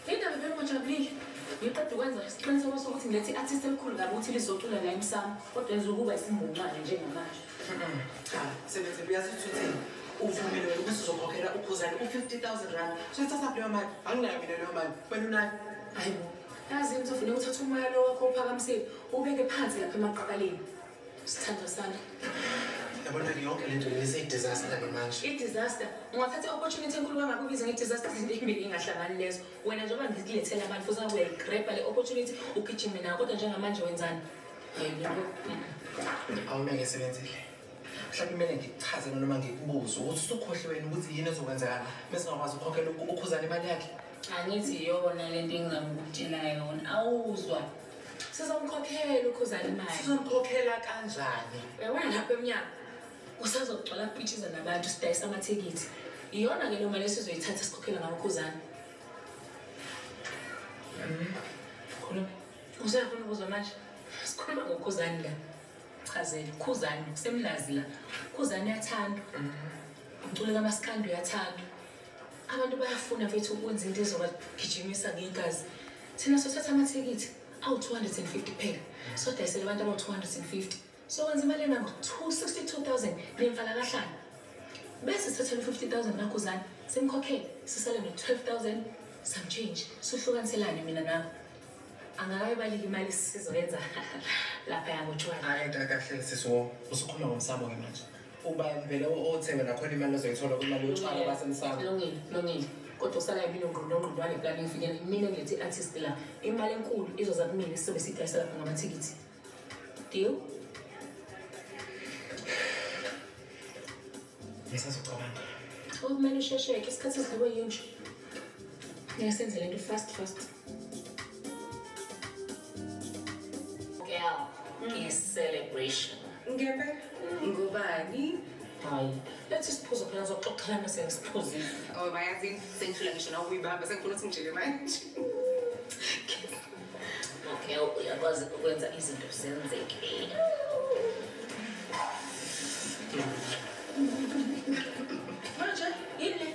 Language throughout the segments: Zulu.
Indaba bengajabulile. Ngiqeda ukwenza isiqiniseko sokuthi ngilethe i-artist elikhulu kabi ukuthi lizocula la emsamo. Kodwa lizokuba isimbungane njengamanje. Cha, sebenze uyasithuthini. Uvumile wena ukuthi uzokhokhela Ukhuzani u50,000 rand. Soyithatha leyo mali. Anginayo mina leyo mali. Wena unayo? Hayibo. Yazi ngizofuna ukuthatha umoya lo wakho uphakamisile ubeke phansi lapha emaqakaleni. Sithando sami. Yabona ke yonke lento lesidisaster manje. I-disaster. Ungathatha i-opportunity enkulu kangaka ubize nge-disaster izinto ezimbili engahlangani lezo. Wena njengoba ngikulethela amali futhi uyayigrabha le opportunity ugijime nayo kodwa njengamanje wenzani? Yebo. Awumeke sebenzile. Mhlawumbe kumele ngikuchaze noma ngikubuze ukuthi usukhohle wena ukuthi yini ezokwenzakala bese ngakwazi ukukhokhela Ukhuzani imali yakhe. Angithi yona lento engingakutshela yona. Awuzwa. Sizomkhokhela Ukhuzani imali. Sizomkhokhela kanjani? Uyabona lapha emnyango usazogcwala pitches nabantu sidayisa amathikithi. Iyona ke lo mali esizoyithatha sikhokhela ngawo Ukhuzani. Khuluma. Usayafuna ukuzwa manje? Sikhuluma ngoKhuzani la. Chazela Ukhuzani kusemlazi la. Ukhuzani uyathandwa. Umculo kaMaskandi uyathandwa. Abantu bayafuna mfethu ukwenza into ezobagijimisa ngegazi. Thina sothatha amathikithi awu250 kuphela. Sodayisela abantu abawu250. So wenza imali engango 262,000 nemvala kahlanu. Bese sithatha 50,000 kaKhuzani simkhokhele sisale no12,000 some change. Suhlukaniselane mina nawe. Angakayibalika imali sizoyenza lapha yakutshwala. Hayi kahle sisiwo usukhuluma ngomsamo ke manje. Uba vele othebe nakhona imali ozoyithola kwimali yotshwala basemsamo. Longile. Kodwa usala yimini ngqondongqondwane plan ngifike mina ngilethe i-artist la. Imali enkulu izoza kumina sizobe sidayisa lapha ngamathikithi. Deal? Ngisazocabanga. Kumele ushesheke isikhathi sidliwe yinje. Ngiyasenza lento fast. Is celebration. Ngempela? Ngubani? Hayi, lethi siphuzo phela ngizoxoxelana sengisiphuzi. Oh bayazi sengifuna ngisho nawe uyibamba sengifuna ukuthi ngijike manje. Okay, uyakwazi ukwenza izinto zenzeke. Manje yini?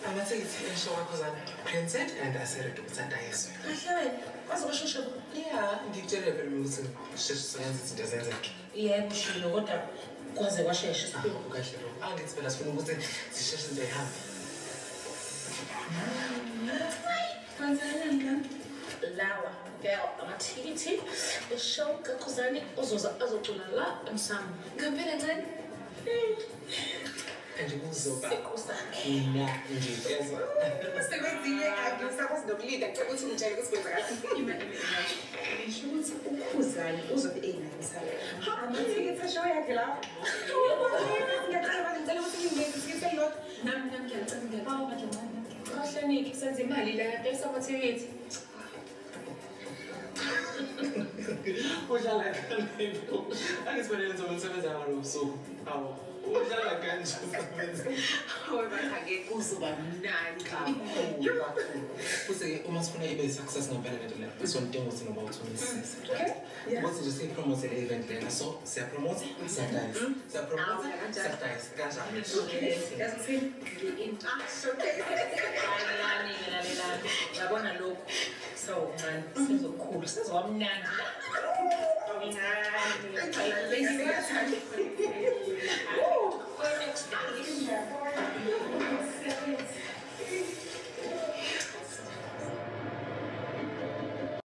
Amathikithi eshow kaKhuzani printed and aserede ukuthi adayiswe. Kahle wena, kwazi kwashesha. Yeah, ngikutshele phela ukuthi sheshe siyenza izinto zenzeke. Yebo shilo kodwa kwaze kwashesha sipho. Kahle lo. Angithi phela sifuna ukuthi sisheshe into ihambe. Kwanzani ngani? Lawa, girl, amathikithi eshow kaKhuzani azocula la emsamo. Ngempela ncane. Nje kuzoba Sekusakhe. mina nje yezwa. Sebenzile akusakwazi nokulinda ngicela ukuthi ngitshele ukuthi kwenzakala. Imali Ngisho ukuthi Ukhuzani uzobe enamisala. amathikithi eshow yakhe la. Ngiyacela ukuthi ngingeke lodwa. Nami ngiyacela ngiyabawa badlangana. Kahle niki senze imali la yadayisa amathikithi. Udlala kanjani? Angisibonele nje umsebenzi ngalo usuku. Hawo. Udlala kanje usebenza. Hawu bathake kuzoba mnandi. Futhi uma sifuna ibe success ngempela lento le. Sizodinga ukuthi ngoba uthumisise. Okay? Ukuthi nje sipromote le event lena. So siyapromote, siyadayisa. Siyapromote, siyadayisa. Kanjani? Okay. Yazi ngi-interaction. Lalela. Yabona lokho. So man, sizokhulu, sizowamnandi. Ngiyacela